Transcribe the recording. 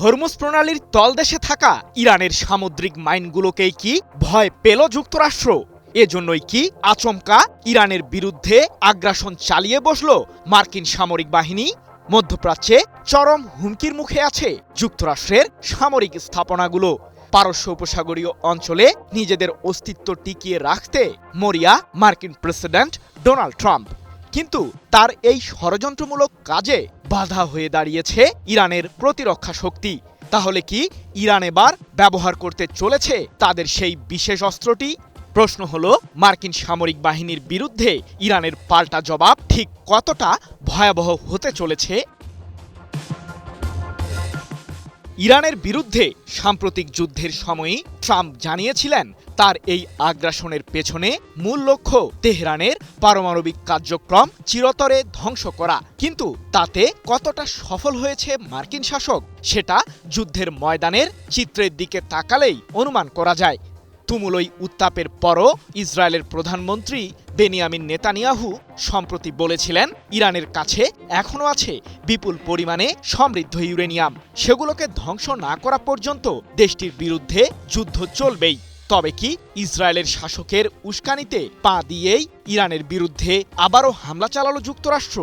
Hormuz প্রণালীর তলদেশে থাকা ইরানের সামুদ্রিক মাইনগুলোকেই কি ভয় পেল যুক্তরাষ্ট্র? এজন্যই কি আচমকা ইরানের বিরুদ্ধে আগ্রাসন চালিয়ে বসল মার্কিন সামরিক বাহিনী? মধ্যপ্রাচ্যে চরম হুমকির মুখে আছে যুক্তরাষ্ট্রের সামরিক স্থাপনাগুলো। পারস্য উপসাগরীয় অঞ্চলে নিজেদের অস্তিত্ব টিকিয়ে রাখতে মরিয়া মার্কিন প্রেসিডেন্ট ডোনাল্ড ট্রাম্প। কিন্তু তার এই ষড়যন্ত্রমূলক কাজে বাধা হয়ে দাঁড়িয়েছে ইরানের প্রতিরক্ষা শক্তি। তাহলে কি ইরান এবার ব্যবহার করতে চলেছে তাদের সেই বিশেষ অস্ত্রটি? প্রশ্ন হলো, মার্কিন সামরিক বাহিনীর বিরুদ্ধে ইরানের পাল্টা জবাব ঠিক কতটা ভয়াবহ হতে চলেছে? ইরানের বিরুদ্ধে সাম্প্রতিক যুদ্ধের সময়ই ট্রাম্প জানিয়েছিলেন তার এই আগ্রাসনের পেছনে মূল লক্ষ্য তেহরানের পারমাণবিক কার্যক্রম চিরতরে ধ্বংস করা। কিন্তু তাতে কতটা সফল হয়েছে মার্কিন শাসক, সেটা যুদ্ধের ময়দানের চিত্রের দিকে তাকালেই অনুমান করা যায়। তুমুলই উত্তাপের পরও ইসরায়েলের প্রধানমন্ত্রী বেনিয়ামিন নেতানিয়াহু সম্প্রতি বলেছিলেন ইরানের কাছে এখনও আছে বিপুল পরিমাণে সমৃদ্ধ ইউরেনিয়াম। সেগুলোকে ধ্বংস না করা পর্যন্ত দেশটির বিরুদ্ধে যুদ্ধ চলবেই। তবে কি ইসরায়েলের শাসকের উস্কানিতে পা দিয়েই ইরানের বিরুদ্ধে আবারও হামলা চালালো যুক্তরাষ্ট্র?